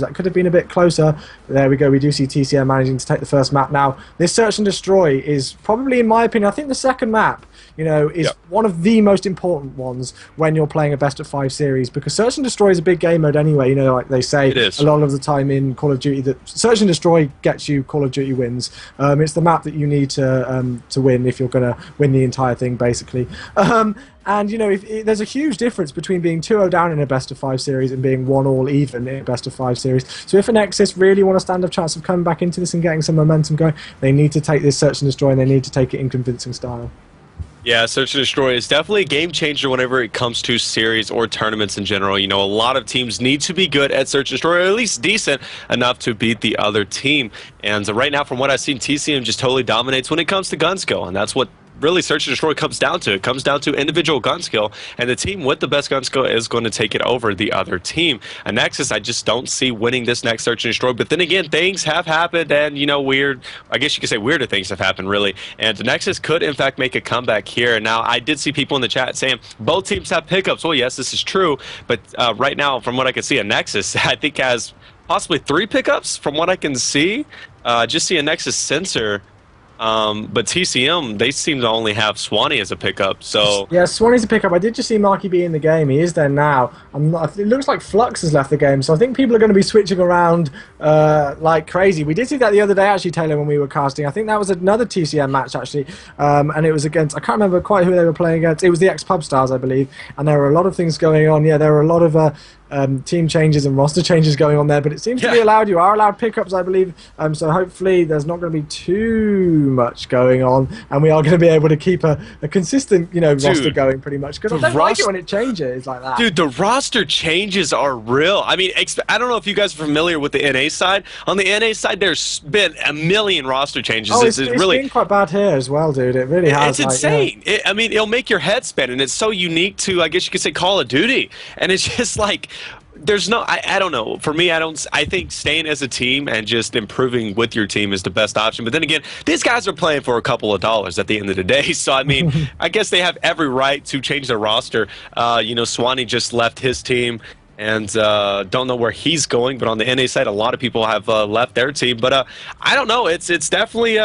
That could have been a bit closer. But there we go. We do see TCM managing to take the first map. Now, this Search and Destroy is probably, in my opinion, I think the second map, you know, is one of the most important ones when you're playing a best-of-5 series, because Search and Destroy is a big game mode anyway. You know, like they say a lot of the time in Call of Duty, that Search and Destroy gets you Call of Duty wins. It's the map that you need to win if you're going to win the entire thing, basically. And, you know, there's a huge difference between being 2-0 down in a best-of-5 series and being 1-1 even in a best-of-5 series. So if Anexis really want to stand a chance of coming back into this and getting some momentum going, they need to take this Search and Destroy, and they need to take it in convincing style. Yeah, Search and Destroy is definitely a game changer whenever it comes to series or tournaments in general. You know, a lot of teams need to be good at Search and Destroy, or at least decent enough to beat the other team. And right now, from what I've seen, TCM just totally dominates when it comes to gun skill, and that's what really Search and Destroy comes down to. It comes down to individual gun skill, and the team with the best gun skill is going to take it over the other team. Anexis, I just don't see winning this next Search and Destroy, but then again, things have happened, and, you know, I guess you could say weirder things have happened, really, and Anexis could, in fact, make a comeback here. Now, I did see people in the chat saying both teams have pickups. Well, yes, this is true, but right now, from what I can see, Anexis, I think, has possibly 3 pickups, from what I can see. Just see Anexis sensor. But TCM, they seem to only have Swanee as a pickup, so... Yeah, Swanee's a pickup. I did just see Marky B in the game. He is there now. It looks like Flux has left the game, so I think people are going to be switching around like crazy. We did see that the other day, actually, Taylor, when we were casting. I think that was another TCM match, actually, and it was against... I can't remember quite who they were playing against. It was the ex-Pub Stars, I believe, and there were a lot of things going on. Yeah, there were a lot of... team changes and roster changes going on there, but it seems to be allowed. You are allowed pickups, I believe, so hopefully there's not going to be too much going on, and we are going to be able to keep a consistent, you know, roster going pretty much, because I don't like it when it changes like that. Dude, the roster changes are real. I mean, I don't know if you guys are familiar with the NA side. On the NA side, there's been a million roster changes. Oh, it's really been quite bad here as well, dude. It really has. It's insane. Yeah. I mean, it'll make your head spin, and it's so unique to, I guess you could say, Call of Duty, and it's just like... There's no, I don't know. For me, I think staying as a team and just improving with your team is the best option. But then again, these guys are playing for a couple of dollars at the end of the day. So, I mean, I guess they have every right to change their roster. You know, Swanee just left his team and don't know where he's going. But on the NA side, a lot of people have left their team. But I don't know. It's definitely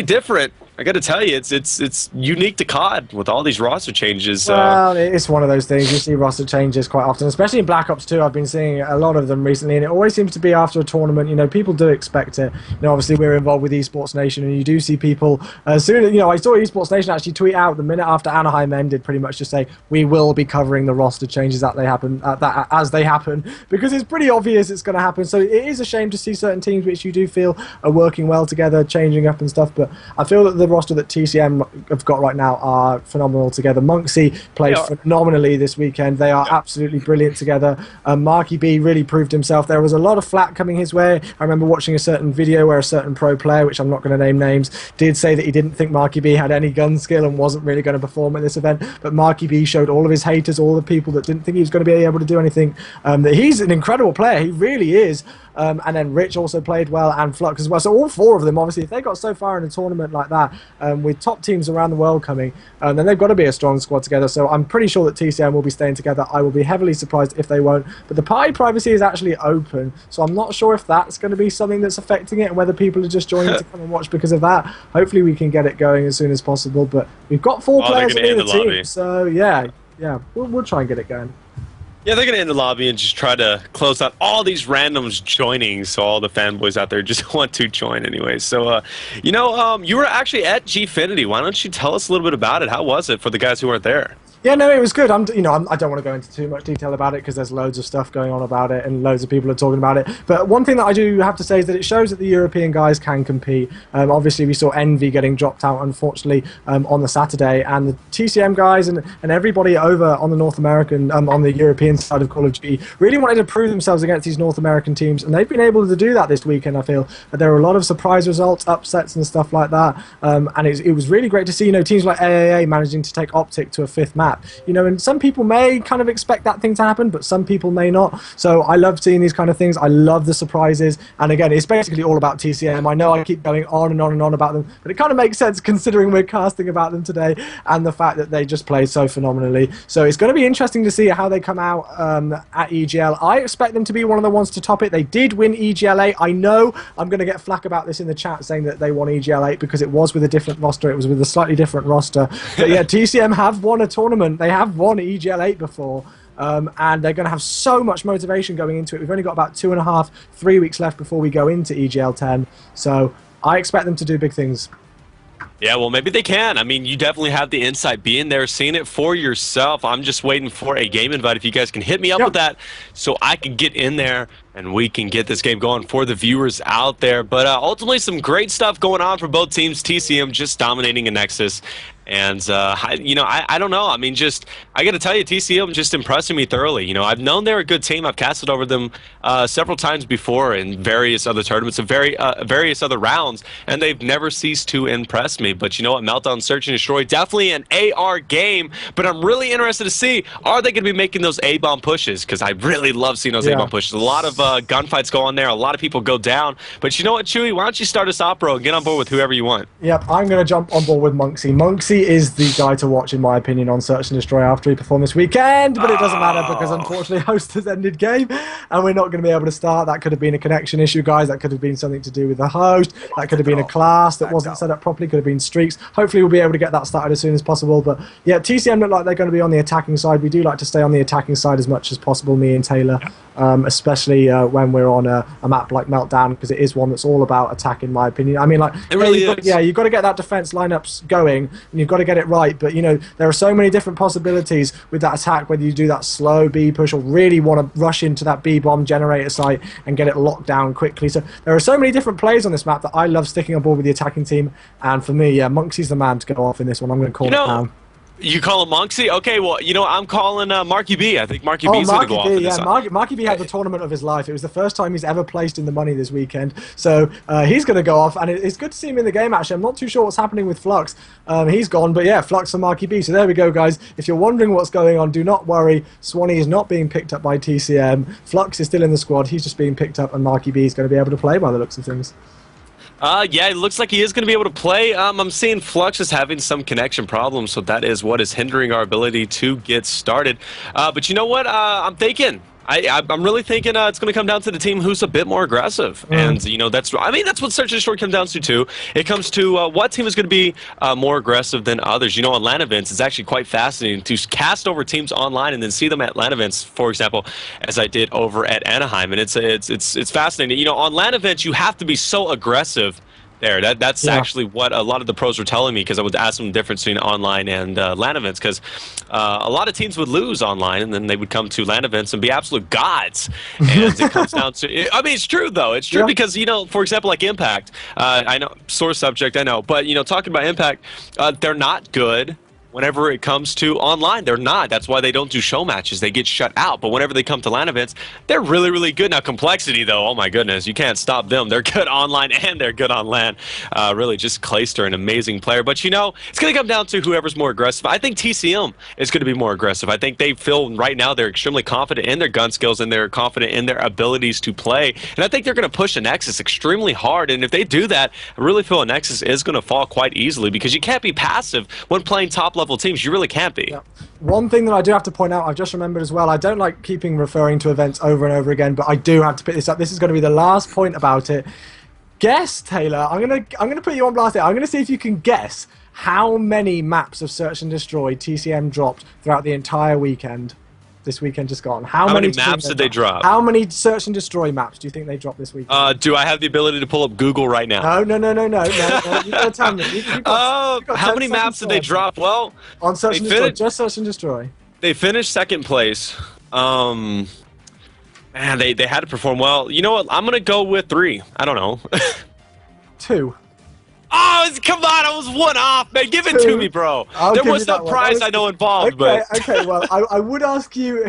different. I got to tell you, it's unique to COD with all these roster changes. Well, it's one of those things. You see roster changes quite often, especially in Black Ops 2. I've been seeing a lot of them recently, and it always seems to be after a tournament. You know, people do expect it. You know, obviously we're involved with Esports Nation, and you do see people soon. You know, I saw Esports Nation actually tweet out the minute after Anaheim ended, pretty much just say we will be covering the roster changes as they happen, because it's pretty obvious it's going to happen. So it is a shame to see certain teams which you do feel are working well together, changing up and stuff. But I feel that the roster that TCM have got right now are phenomenal together. Monksy played phenomenally this weekend. They are absolutely brilliant together. Marky B really proved himself. There was a lot of flack coming his way. I remember watching a certain video where a certain pro player, which I'm not going to name names, did say that he didn't think Marky B had any gun skill and wasn't really going to perform at this event. But Marky B showed all of his haters, all the people that didn't think he was going to be able to do anything, that he's an incredible player. He really is. And then Rich also played well, and Flux as well. So all 4 of them, obviously, if they got so far in a tournament like that, with top teams around the world coming, then they've got to be a strong squad together. So I'm pretty sure that TCM will be staying together. I will be heavily surprised if they won't. But the party privacy is actually open, so I'm not sure if that's going to be something that's affecting it, and whether people are just joining to come and watch because of that. Hopefully we can get it going as soon as possible. But we've got 4 players in the team, so yeah, we'll try and get it going. Yeah, they're going to end the lobby and just try to close out all these randoms joining, so all the fanboys out there just want to join anyway. So, you know, you were actually at Gfinity. Why don't you tell us a little bit about it? How was it for the guys who weren't there? Yeah, no, it was good. I don't want to go into too much detail about it because there's loads of stuff going on about it and loads of people are talking about it. But one thing that I do have to say is that it shows that the European guys can compete. Obviously, we saw Envy getting dropped out, unfortunately, on the Saturday, and the TCM guys and everybody over on the North American, on the European side of Call of Duty really wanted to prove themselves against these North American teams, and they've been able to do that this weekend. I feel that there were a lot of surprise results, upsets, and stuff like that. And it was really great to see, you know, teams like AAA managing to take Optic to a 5th match. map. You know, and some people may kind of expect that thing to happen, but some people may not. So I love seeing these kind of things. I love the surprises. And again, it's basically all about TCM. I know I keep going on and on and on about them, but it kind of makes sense considering we're casting about them today and the fact that they just played so phenomenally. So it's going to be interesting to see how they come out at EGL. I expect them to be one of the ones to top it. They did win EGL8. I know I'm going to get flack about this in the chat saying that they won EGL8 because it was with a different roster. It was with a slightly different roster. But yeah, TCM have won a tournament. They have won EGL8 before. And they're going to have so much motivation going into it. We've only got about 2.5, 3 weeks left before we go into EGL10. So I expect them to do big things. Yeah, well, maybe they can. I mean, you definitely have the insight, being there, seeing it for yourself. I'm just waiting for a game invite. If you guys can hit me up with that so I can get in there and we can get this game going for the viewers out there. But ultimately, some great stuff going on for both teams. TCM just dominating Anexis. And, you know, I don't know. I mean, I got to tell you, TCM just impressing me thoroughly. You know, I've known they're a good team. I've casted over them several times before in various other tournaments and various other rounds, and they've never ceased to impress me. But you know what? Meltdown, Search and Destroy, definitely an AR game. But I'm really interested to see, are they going to be making those A-bomb pushes? Because I really love seeing those A-bomb pushes. A lot of gunfights go on there. A lot of people go down. But you know what, Chewy? Why don't you start us off, bro, and get on board with whoever you want? Yep, I'm going to jump on board with Monksy. Monksy is the guy to watch, in my opinion, on Search and Destroy after he performed this weekend, but it doesn't matter because unfortunately host has ended game and we're not going to be able to start. That could have been a connection issue, guys. That could have been something to do with the host. That could have been a class that wasn't set up properly. Could have been streaks. Hopefully we'll be able to get that started as soon as possible. But yeah, TCM look like they're going to be on the attacking side. We do like to stay on the attacking side as much as possible, me and Taylor, especially when we're on a map like Meltdown, because it is one that's all about attack, in my opinion. I mean, like, it really is. You've got to get that defense lineups going and you've got to get it right. But you know, there are so many different possibilities with that attack, whether you do that slow B push or really want to rush into that B bomb generator site and get it locked down quickly. So there are so many different plays on this map that I love sticking on board with the attacking team. And for me, yeah, Monksy's the man to go off in this one. I'm going to call it now. You call him Monksy? Okay, well, you know, I'm calling Marky B. I think Marky B's going to go off in this one. Marky B had the tournament of his life. It was the first time he's ever placed in the money this weekend. So he's going to go off, and it's good to see him in the game, actually. I'm not too sure what's happening with Flux. He's gone, but yeah, Flux and Marky B. So there we go, guys. If you're wondering what's going on, do not worry. Swanee is not being picked up by TCM. Flux is still in the squad. He's just being picked up, and Marky B is going to be able to play by the looks of things. Yeah, it looks like he is going to be able to play. I'm seeing Flux is having some connection problems, so that is what is hindering our ability to get started. But you know what? I'm thinking. I'm really thinking it's going to come down to the team who's a bit more aggressive, and you know that's what Search and Destroy comes down to too. It comes to what team is going to be more aggressive than others. You know, on LAN events, it's actually quite fascinating to cast over teams online and then see them at LAN events. For example, as I did over at Anaheim, and it's fascinating. You know, on LAN events, you have to be so aggressive. That's actually what a lot of the pros were telling me, because I would ask them the difference between online and LAN events, because a lot of teams would lose online and then they would come to LAN events and be absolute gods. And it comes down to, I mean, it's true though. It's true because, you know, for example, like Impact, I know, sore subject, I know, but, you know, talking about Impact, they're not good. Whenever it comes to online, they're not. That's why they don't do show matches. They get shut out. But whenever they come to LAN events, they're really, really good. Now, Complexity, though, oh my goodness, you can't stop them. They're good online and they're good on LAN. Really, just Clayster, an amazing player. But, you know, it's going to come down to whoever's more aggressive. I think TCM is going to be more aggressive. I think they feel right now they're extremely confident in their gun skills and they're confident in their abilities to play. And I think they're going to push Anexis extremely hard. And if they do that, I really feel Anexis is going to fall quite easily, because you can't be passive when playing top-level teams. You really can't be. Yeah. One thing that I do have to point out, I've just remembered as well, I don't like keeping referring to events over and over again, but I do have to pick this up. This is going to be the last point about it. Guess, Taylor, I'm gonna put you on blast here. I'm going to see if you can guess how many maps of Search and Destroy TCM dropped throughout the entire weekend. This weekend just gone. How many maps did they drop? How many Search and Destroy maps do you think they dropped this weekend? Do I have the ability to pull up Google right now? No. You gotta tell me. How many maps did they drop? Well, on Search and Destroy, just Search and Destroy. They finished second place. Man, they had to perform well. You know what? I'm gonna go with 3. I don't know. 2. Come on, I was one off, man. Give it to me, bro. There was no prize I know involved, okay, but okay. Well, I would ask you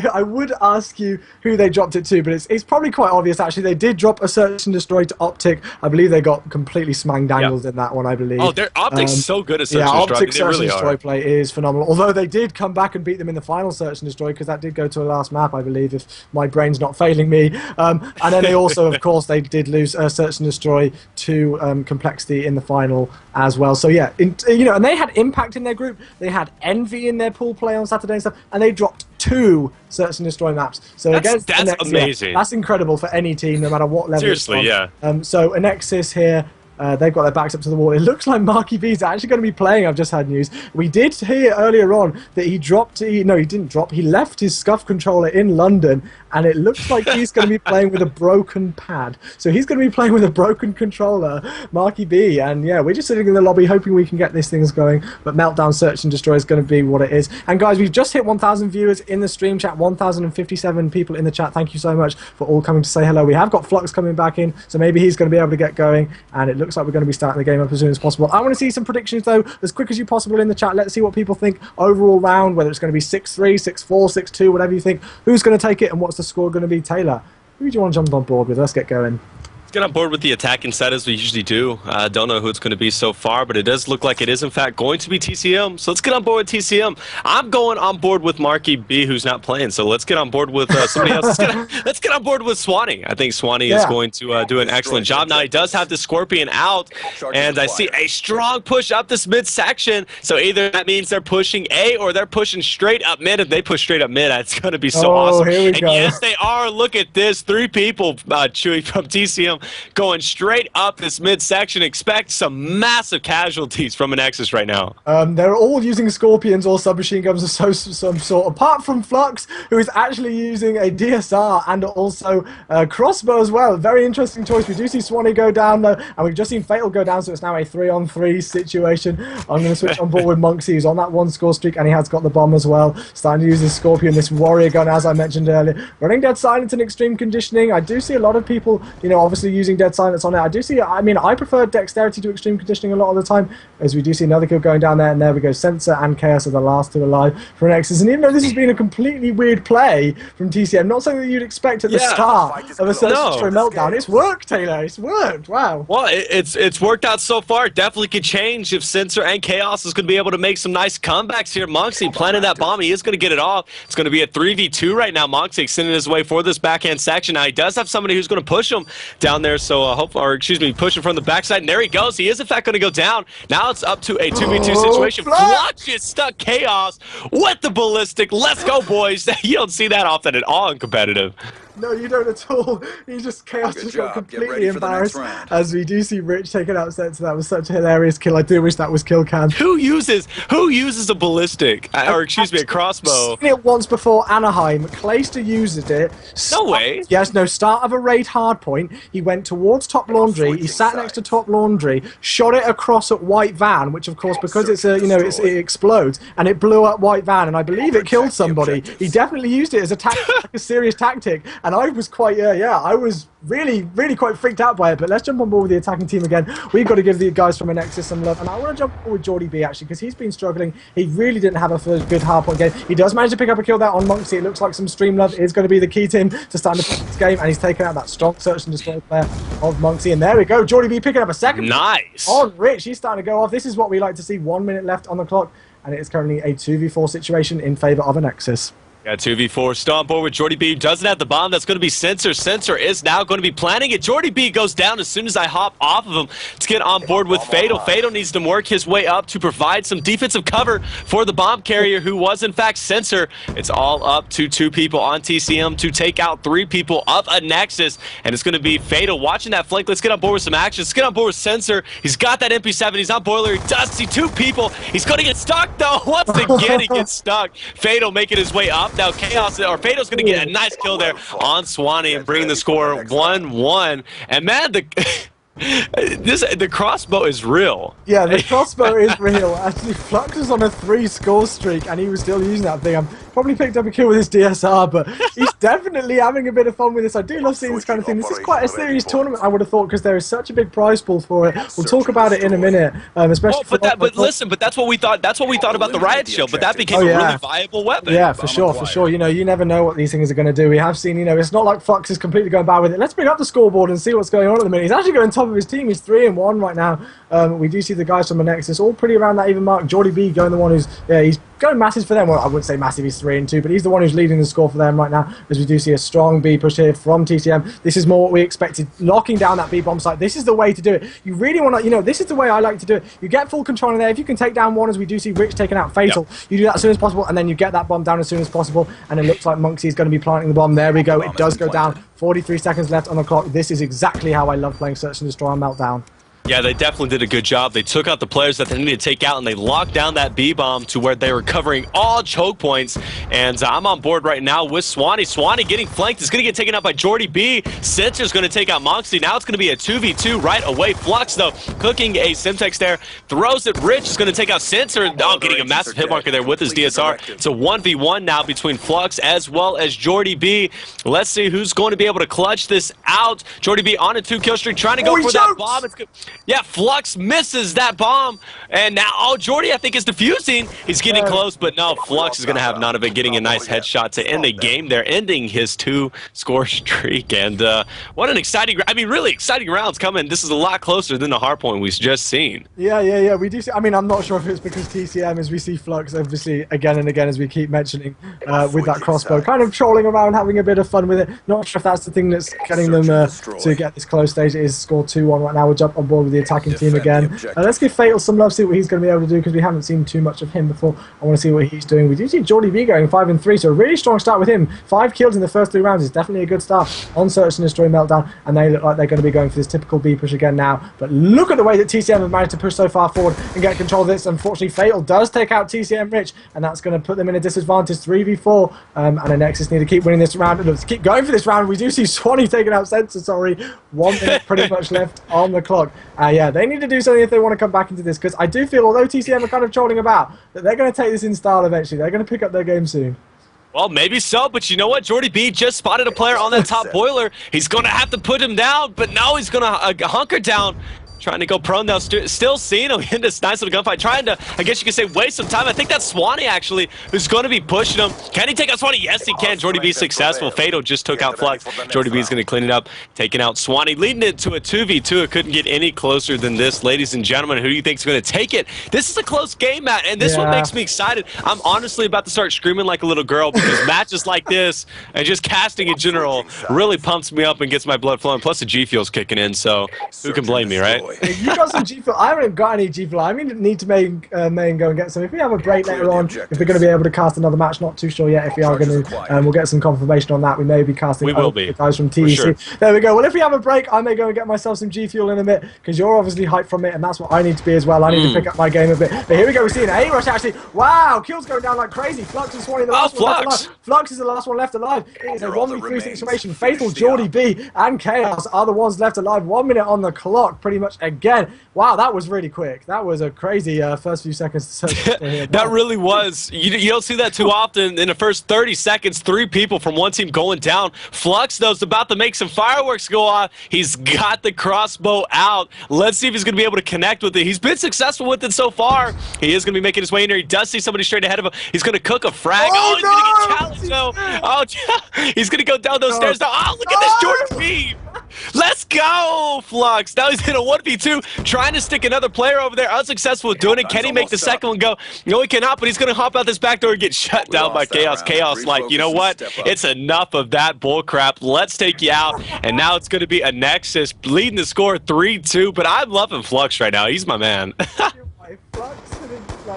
who they dropped it to, but it's probably quite obvious actually. They did drop a search and destroy to Optic. I believe they got completely smang-dangled in that one. I believe. Oh, their Optic's so good at search and destroy. Optic search and destroy play is phenomenal. Although they did come back and beat them in the final search and destroy because that did go to a last map, I believe, if my brain's not failing me. And then they also, of course, they did lose search and destroy to Complexity in the final as well. So yeah, and they had Impact in their group. They had Envy in their pool play on Saturday and stuff, and they dropped 2 search and destroy maps. So that's amazing. That's incredible for any team, no matter what level. Seriously, yeah. So Anexis here. They've got their backs up to the wall. It looks like Marky B is actually going to be playing. I've just had news. We did hear earlier on that he didn't drop. He left his SCUF controller in London, and it looks like he's going to be playing with a broken pad. So he's going to be playing with a broken controller, Marky B. And yeah, we're just sitting in the lobby hoping we can get these things going. But Meltdown Search and Destroy is going to be what it is. And guys, we've just hit 1,000 viewers in the stream chat, 1,057 people in the chat. Thank you so much for all coming to say hello. We have got Flux coming back in, so maybe he's going to be able to get going. And it looks like we're going to be starting the game up as soon as possible. I want to see some predictions though, as quick as you possible in the chat. Let's see what people think overall round, whether it's going to be 6-3, 6-4, 6-2, whatever you think. Who's going to take it and what's the score going to be? Taylor, who do you want to jump on board with? Let's get going. Let's get on board with the attacking set as we usually do. I don't know who it's going to be so far, but it does look like it is in fact going to be TCM. So let's get on board with TCM. I'm going on board with Marky B, who's not playing. So let's get on board with somebody else. Let's get on board with Swanee. I think Swanee is going to do an excellent job. Now he does have the Scorpion out, and I see a strong push up this mid section. So either that means they're pushing A or they're pushing straight up mid. If they push straight up mid, that's going to be so awesome. Here we go. Yes, they are. Look at this. 3 people, Chewy, from TCM going straight up this midsection. Expect some massive casualties from Anexis right now. They're all using Scorpions or submachine guns of some sort, apart from Flux, who is actually using a DSR and also a crossbow as well. Very interesting choice. We do see Swanee go down though, and we've just seen Fatal go down, so it's now a 3-on-3 situation. I'm going to switch on board with Monksy, who's on that 1 score streak, and he has got the bomb as well. Starting to use this Scorpion, this warrior gun, as I mentioned earlier. Running Dead Silence and Extreme Conditioning. I do see a lot of people, obviously using Dead Silence on it. I prefer Dexterity to Extreme Conditioning a lot of the time, as we do see another kill going down there, and there we go. Sensor and Chaos are the last 2 alive for Anexis. And even though this has been a completely weird play from TCM, not something that you'd expect at the start of a Search and Destroy meltdown, it's worked, Taylor. It's worked. Wow. Well, it's worked out so far. It definitely could change if Sensor and Chaos is going to be able to make some nice comebacks here. Monksy planning that bomb. He is going to get it off. It's going to be a 3v2 right now. Monksy extending his way for this backhand section. Now he does have somebody who's going to push him down there, so pushing from the backside, and there he goes. He is in fact going to go down. Now it's up to a 2v2 situation. Flux is stuck. Chaos with the ballistic. Let's go, boys. You don't see that often at all in competitive. No, you don't at all. He just Chaos just got completely embarrassed, as we do see Rich taking out Sensor. That was such a hilarious kill. I do wish that was kill cam. Who uses a ballistic, or excuse me, a crossbow? I've seen it once before. Anaheim. Clayster used it. No way. Yes, no. Start of a raid hardpoint. He went towards top laundry. He sat next to top laundry, shot it across at white van, which of course, because it's a it explodes, and it blew up white van, and I believe it killed somebody. He definitely used it as a tactic, like a serious tactic. And I was quite, I was really quite freaked out by it. But let's jump on board with the attacking team again. We've got to give the guys from Anexis some love. And I want to jump on board with Jordy B, actually, because he's been struggling. He really didn't have a good hardpoint game. He does manage to pick up a kill there on Monksy. It looks like some stream love is going to be the key to him to start this game. And he's taken out that strong search and destroy player of Monksy. And there we go. Jordy B picking up a second. Nice. On Rich. He's starting to go off. This is what we like to see. 1 minute left on the clock. And it is currently a 2v4 situation in favor of Anexis. Yeah, 2v4. Still on board with Jordy B. Doesn't have the bomb. That's going to be Sensor. Sensor is now going to be planning it. Jordy B goes down as soon as I hop off of him to get on board with Fatal. Fatal needs to work his way up to provide some defensive cover for the bomb carrier, who was in fact Sensor. It's all up to 2 people on TCM to take out 3 people of Anexis, and it's going to be Fatal watching that flank. Let's get on board with some action. Let's get on board with Sensor. He's got that MP7. He's on Boiler. He does see 2 people. He's going to get stuck though. Once again, he gets stuck. Fatal making his way up. Now Chaos, or Fatal's going to get a nice kill there on Swanee and bring the score 1-1. And man, the crossbow is real. Yeah, the crossbow is real. Actually, Flux was on a 3 score streak, and he was still using that thing. Probably picked up a kill with his DSR, but he's definitely having a bit of fun with this. I do love seeing this kind of thing. This is quite a serious tournament, I would have thought, because there is such a big prize pool for it. We'll talk about it in a minute, especially. But listen, that's what we thought. That's what we thought about the Riot Shield, but that became a really viable weapon. Yeah, for sure. You know, you never know what these things are going to do. We have seen, you know, it's not like Flux is completely going bad with it. Let's bring up the scoreboard and see what's going on at the minute. He's actually going top of his team. He's 3-1 right now. We do see the guys from Anexis all pretty around that even mark. Jordy B going the one who's, he's going massive for them. Well, I wouldn't say massive, he's 3-2, but he's the one who's leading the score for them right now, as we do see a strong B push here from TCM. This is more what we expected, locking down that B bomb site. This is the way to do it. You really want to, you know, this is the way I like to do it. You get full control in there. If you can take down one, as we do see Rich taking out Fatal, you do that as soon as possible, and then you get that bomb down as soon as possible, and it looks like Monksy is going to be planting the bomb. There we go. It does go down. 43 seconds left on the clock. This is exactly how I love playing Search and Destroy on Meltdown. Yeah, they definitely did a good job. They took out the players that they needed to take out, and they locked down that B-bomb to where they were covering all choke points. And I'm on board right now with Swanee. Swanee getting flanked. Is going to get taken out by Jordy B. Cincher's going to take out Monksy. Now it's going to be a 2v2 right away. Flux, though, cooking a Simtex there. Throws it. Rich is going to take out Cincher. Oh, getting a massive hit marker there with his DSR. It's a 1v1 now between Flux as well as Jordy B. Let's see who's going to be able to clutch this out. Jordy B on a 2-kill streak, trying to go for that bomb. It's good. Yeah, Flux misses that bomb, and now, Jordy, I think, is defusing. He's getting close, but no, Flux is going to have none of it, getting a nice headshot to end the game there, ending his 2-score streak. And what an exciting, I mean, really exciting rounds coming. This is a lot closer than the hardpoint we've just seen. Yeah, we do see, I mean, I'm not sure if it's because TCM, as we see Flux, obviously, again and again, as we keep mentioning, with that crossbow, kind of trolling around, having a bit of fun with it. Not sure if that's the thing that's getting them to get this close stage. It is score 2-1 right now. We'll jump on board with the attacking team again. Let's give Fatal some love, see what he's going to be able to do, because we haven't seen too much of him before. I want to see what he's doing. We do see Jordy B going 5-3, so a really strong start with him. 5 kills in the first 3 rounds is definitely a good start on Search and Destroy Meltdown, and they look like they're going to be going for this typical B push again now. But look at the way that TCM have managed to push so far forward and get control of this. Unfortunately, Fatal does take out TCM Rich, and that's going to put them in a disadvantage 3v4, and Anexis need to keep winning this round. Let's keep going for this round. We do see Swanee taking out Sensor, 1 minute pretty much left on the clock. Yeah, they need to do something if they want to come back into this, because I do feel, although TCM are kind of trolling about, that they're going to take this in style eventually. They're going to pick up their game soon. Well, maybe so, but you know what? Jordy B just spotted a player on that top boiler. He's going to have to put him down, but now he's going to hunker down. Trying to go prone now, still seeing him in this nice little gunfight. Trying to, I guess you could say, waste some time. I think that's Swanee, actually, who's going to be pushing him. Can he take out Swanee? Yes, he can. Jordy B successful. Fatal just took out Flux. Jordy B is going to clean it up, taking out Swanee, leading it to a 2v2. It couldn't get any closer than this. Ladies and gentlemen, who do you think is going to take it? This is a close game, Matt, and this one makes me excited. I'm honestly about to start screaming like a little girl, because matches like this and just casting in general really pumps me up and gets my blood flowing. Plus the G Fuel's kicking in, so who can blame me, right? You got some G Fuel. I haven't got any G Fuel. I need to main go and get some. If we have a break later on, if we're going to be able to cast another match, not too sure yet if we are going to, we'll get some confirmation on that. We may be casting the guys from TEC. Sure. There we go. Well, if we have a break, I may go and get myself some G Fuel in a bit, because you're obviously hyped from it, and that's what I need to be as well. I need to pick up my game a bit. But here we go. We're seeing an A-Rush, actually. Wow, kills going down like crazy. Flux and Swanee, the last one left alive. Flux is the last one left alive. It is a 1v3 situation. Fatal, Jordy B, and Chaos are the ones left alive. 1 minute on the clock, pretty much again. Wow, that was really quick. That was a crazy first few seconds. That really was. You don't see that too often. In the first 30 seconds, 3 people from one team going down. Flux, though, is about to make some fireworks go off. He's got the crossbow out. Let's see if he's going to be able to connect with it. He's been successful with it so far. He is going to be making his way in there. He does see somebody straight ahead of him. He's going to cook a frag. Oh, he's going to get challenged, though. Oh, he's going to go down those stairs. Now, oh, look at this Jordan B. Let's go, Flux. Now he's in a 1v2, trying to stick another player over there. Unsuccessful with doing it. Can he make the second one go? No, he cannot, but he's going to hop out this back door and get shut down by Chaos. Chaos, like, you know what? It's enough of that bull crap. Let's take you out. And now it's going to be Anexis leading the score 3-2, but I'm loving Flux right now. He's my man. Flux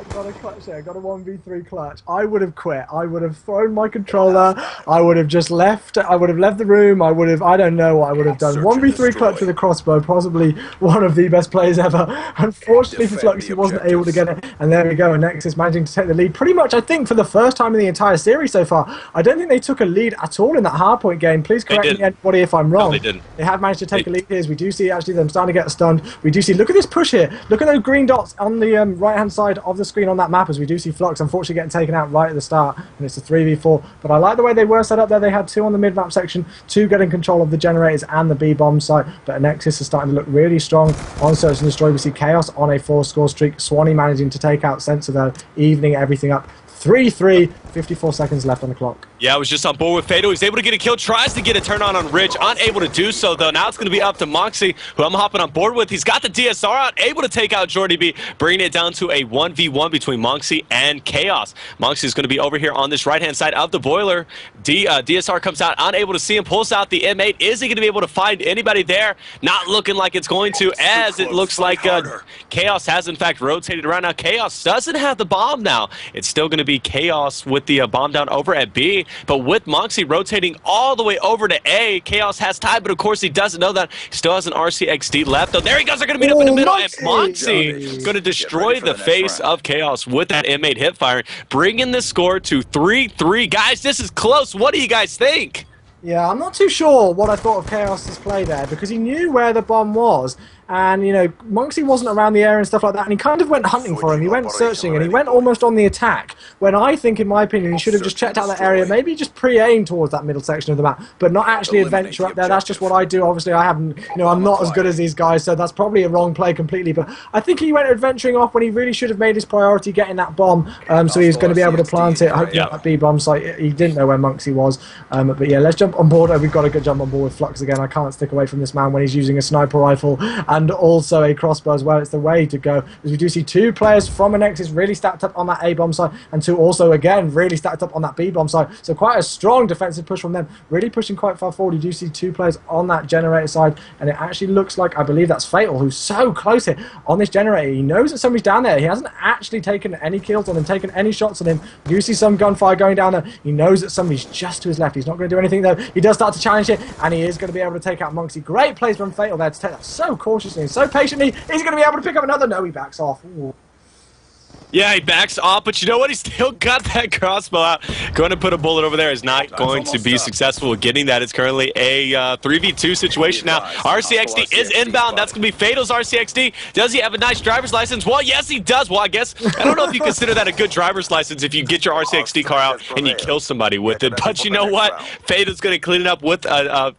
got a clutch there, got a 1v3 clutch. I would have quit. I would have thrown my controller. I would have just left. I would have left the room. I don't know what I would have done. 1v3 clutch with a crossbow, possibly one of the best players ever. Unfortunately for Flux, he wasn't able to get it. And there we go. Anexis managing to take the lead pretty much, I think, for the first time in the entire series so far. I don't think they took a lead at all in that hardpoint game. Please correct me, anybody, if I'm wrong. No, they didn't. They have managed to take a lead here. As we do see actually them starting to get stunned. We do see, look at this push here. Look at those green dots on the right-hand side of the the screen on that map, as we do see Flux unfortunately getting taken out right at the start, and it's a 3v4. But I like the way they were set up there. They had 2 on the mid-map section, 2 getting control of the generators and the B-bomb site, but Anexis is starting to look really strong on Search and Destroy. We see Chaos on a 4-score streak, Swanee managing to take out Sensor though, evening everything up. 3-3, 54 seconds left on the clock. Yeah, I was just on board with Fatal. He's able to get a kill, tries to get a turn on Rich, unable to do so though. Now it's going to be up to Moxie, who I'm hopping on board with. He's got the DSR out, able to take out Jordy B, bringing it down to a 1v1 between Moxie and Chaos. Moxie is going to be over here on this right-hand side of the boiler. DSR comes out, unable to see him, pulls out the M8. Is he going to be able to find anybody there? Not looking like it's going to, as it looks like Chaos has in fact rotated around. Now Chaos doesn't have the bomb now. It's still going to be Chaos with the bomb down over at B, but with Moxie rotating all the way over to A, Chaos has time, but of course he doesn't know that. He still has an RCXD left, though. There he goes, they're going to meet up in the middle, and Moxie is going to destroy the face of Chaos with that M8 hip fire, bringing the score to 3-3. Guys, this is close. What do you guys think? Yeah, I'm not too sure what I thought of Chaos's play there, because he knew where the bomb was. And, you know, Monksy wasn't around the area and stuff like that, and he kind of went hunting for him. He went searching, and he went almost on the attack, when I think, in my opinion, he should have just checked out that area, maybe just pre-aimed towards that middle section of the map, but not actually adventure up there. That's just what I do. Obviously, I haven't, you know, I'm not as good as these guys, so that's probably a wrong play completely, but I think he went adventuring off when he really should have made his priority getting that bomb, so he's going to be able to plant it, hopefully that B-bomb site. He didn't know where Monksy was, but yeah, let's jump on board. We've got a good jump on board with Flux again. I can't stick away from this man when he's using a sniper rifle, and also a crossbow as well. It's the way to go, as we do see 2 players from Anexis really stacked up on that A-bomb side, and 2 also again really stacked up on that B-bomb side, so quite a strong defensive push from them, really pushing quite far forward. You do see 2 players on that generator side, and it actually looks like, I believe that's Fatal, who's so close here on this generator. He knows that somebody's down there. He hasn't actually taken any kills on him, taken any shots on him. You see some gunfire going down there. He knows that somebody's just to his left. He's not going to do anything though. He does start to challenge it, and he is going to be able to take out Monksy. Great plays from Fatal there to take that so cautiously and so patiently. Is he going to be able to pick up another? No, he backs off. Ooh. Yeah, he backs off, but you know what? He's still got that crossbow out. Going to put a bullet over there is not going to be successful with getting that. It's currently a 3v2 situation now. RCXD is inbound. That's going to be Fatal's RCXD. Does he have a nice driver's license? Well, yes, he does. Well, I guess, I don't know if you consider that a good driver's license if you get your RCXD car out and you kill somebody with it. But you know what? Fatal's going to clean it up with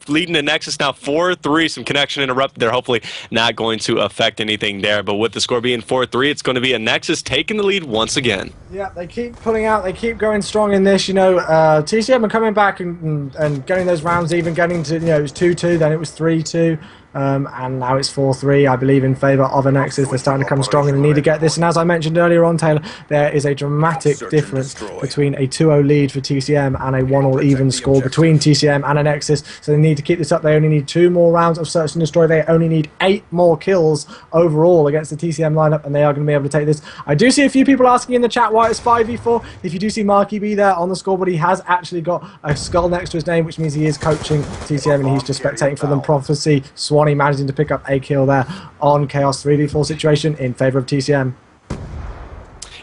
leading Anexis now 4-3. Some connection interrupted there. Hopefully not going to affect anything there. But with the score being 4-3, it's going to be Anexis taking the lead once again. Yeah, they keep pulling out, they keep going strong in this, you know. TCM are coming back and getting those rounds even, getting to, you know, it was 2-2, then it was 3-2. And now it's 4-3, I believe, in favour of Anexis. They're starting to come strong and they need to get this. And as I mentioned earlier on, Taylor, there is a dramatic difference between a 2-0 lead for TCM and a 1-all even score between TCM and Anexis. So they need to keep this up. They only need 2 more rounds of Search and Destroy. They only need 8 more kills overall against the TCM lineup, and they are going to be able to take this. I do see a few people asking in the chat why it's 5v4. If you do see Marky B there on the scoreboard, he has actually got a skull next to his name, which means he is coaching TCM and he's just spectating for them. Prophecy, Swanee managing to pick up a kill there on Chaos 3v4 situation in favour of TCM.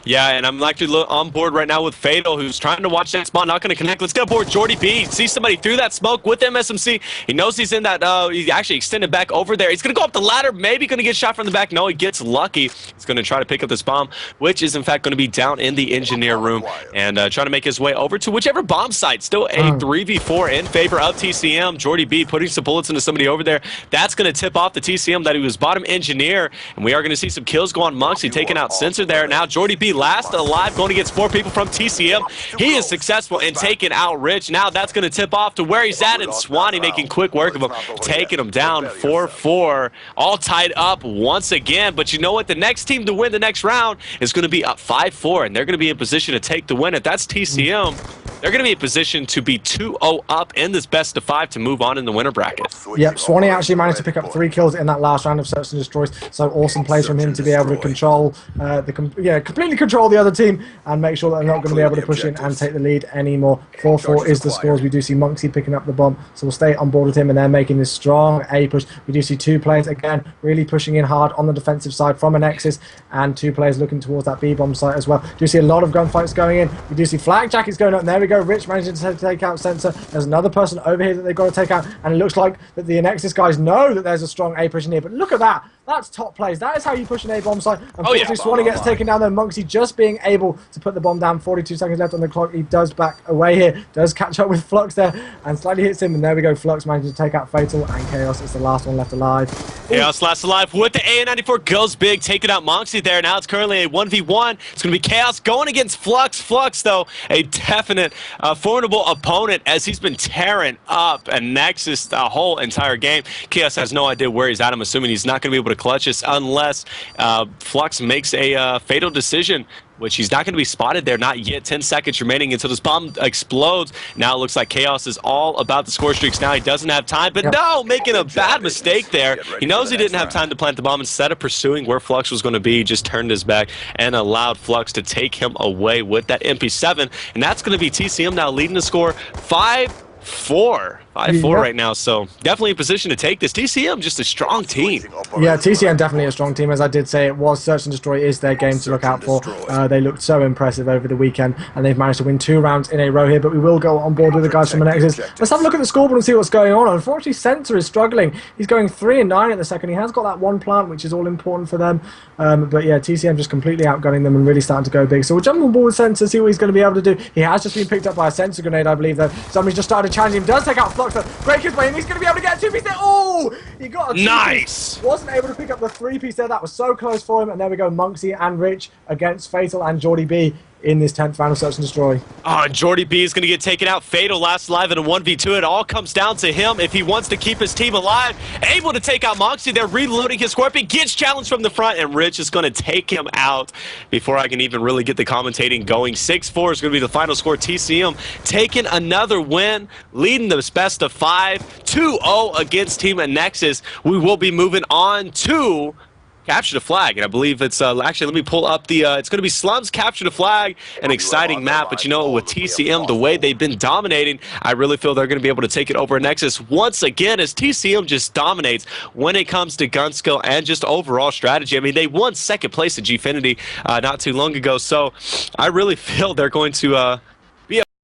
Yeah, and I'm actually on board right now with Fatal, who's trying to watch that spawn, not going to connect. Let's get aboard Jordy B. See somebody through that smoke with MSMC. He knows he's in that, he's actually extended back over there. He's going to go up the ladder, maybe going to get shot from the back. No, he gets lucky. He's going to try to pick up this bomb, which is in fact going to be down in the engineer room, and trying to make his way over to whichever bomb site. Still a 3v4 in favor of TCM. Jordy B putting some bullets into somebody over there. That's going to tip off the TCM that he was bottom engineer, and we are going to see some kills go on. Moxie taking out Sensor there. Now Jordy B last alive, going against 4 people from TCM. He is successful in taking out Rich. Now that's going to tip off to where he's at, and Swanee making quick work of him, taking him down 4-4. All tied up once again, but you know what? The next team to win the next round is going to be up 5-4, and they're going to be in position to take the win. If that's TCM, they're going to be in position to be 2-0 up in this best of 5 to move on in the winner bracket. Yep, Swanee actually managed to pick up 3 kills in that last round of Search and Destroys. So awesome plays from him to be able to control, completely control the other team and make sure that they're not going to be able to push in and take the lead anymore. 4-4 is the scores. We do see Monksy picking up the bomb, so we'll stay on board with him, and they're making this strong A push. We do see 2 players again really pushing in hard on the defensive side from Anexis, and 2 players looking towards that B bomb site as well. We do see a lot of gunfights going in. We do see flak jackets going up, and there we go. Rich managing to take out Sensor. There's another person over here that they've got to take out, and it looks like that the Anexis guys know that there's a strong A push in here, but look at that. That's top plays. That is how you push an A-bomb site. Oh, Unfortunately, Swanee gets taken down there. Monksy just being able to put the bomb down. 42 seconds left on the clock. He does back away here. Does catch up with Flux there and slightly hits him. And there we go. Flux manages to take out Fatal, and Chaos is the last one left alive. Chaos last alive with the AN94, goes big, taking out Monksy there. Now it's currently a 1v1. It's going to be Chaos going against Flux. Flux, though, a definite formidable opponent as he's been tearing up Anexis the whole entire game. Chaos has no idea where he's at. I'm assuming he's not going to be able to clutch this unless Flux makes a fatal decision, which he's not going to be spotted there, not yet. 10 seconds remaining until this bomb explodes. Now it looks like Chaos is all about the score streaks now. He doesn't have time, but no, making a bad mistake there. He knows he didn't have time to plant the bomb. Instead of pursuing where Flux was going to be, he just turned his back and allowed Flux to take him away with that MP7. And that's going to be TCM now leading the score 5-4. 5-4 right now, so definitely in position to take this. TCM just a strong team. Yeah, TCM definitely a strong team. As I did say, it was Search and Destroy is their game to look out for. They looked so impressive over the weekend, and they've managed to win 2 rounds in a row here, but we will go on board with the guys from Anexis. Let's have a look at the scoreboard and see what's going on. Unfortunately, Sensor is struggling. He's going 3 and 9 at the second. He has got that 1 plant, which is all important for them. But yeah, TCM just completely outgunning them and really starting to go big. So we'll jump on board with Sensor, see what he's going to be able to do. He has just been picked up by a sensor grenade, I believe, though. Somebody's just started challenging him. Does take out Flux, but break his way, and he's going to be able to get a 2-piece there. Oh, he got a 2-piece. Nice. Wasn't able to pick up the 3-piece there. That was so close for him. And there we go, Monksy and Rich against Fatal and Geordie B in this 10th round of Search and Destroy. Oh, Geordie B is going to get taken out. Fatal last alive in a 1v2. It all comes down to him if he wants to keep his team alive. Able to take out Monksy. They're reloading his Scorpion. Gets challenged from the front, and Rich is going to take him out before I can even really get the commentating going. 6-4 is going to be the final score. TCM taking another win, leading the best of 5, 2-0 against Team Anexis. We will be moving on to Capture the Flag, and I believe it's actually, let me pull up the it's going to be Slums Capture the Flag, an exciting map. But you know, with TCM, the way they've been dominating, I really feel they're going to be able to take it over Nexus once again, as TCM just dominates when it comes to gun skill and just overall strategy. I mean, they won 2nd place at Gfinity not too long ago, so I really feel they're going to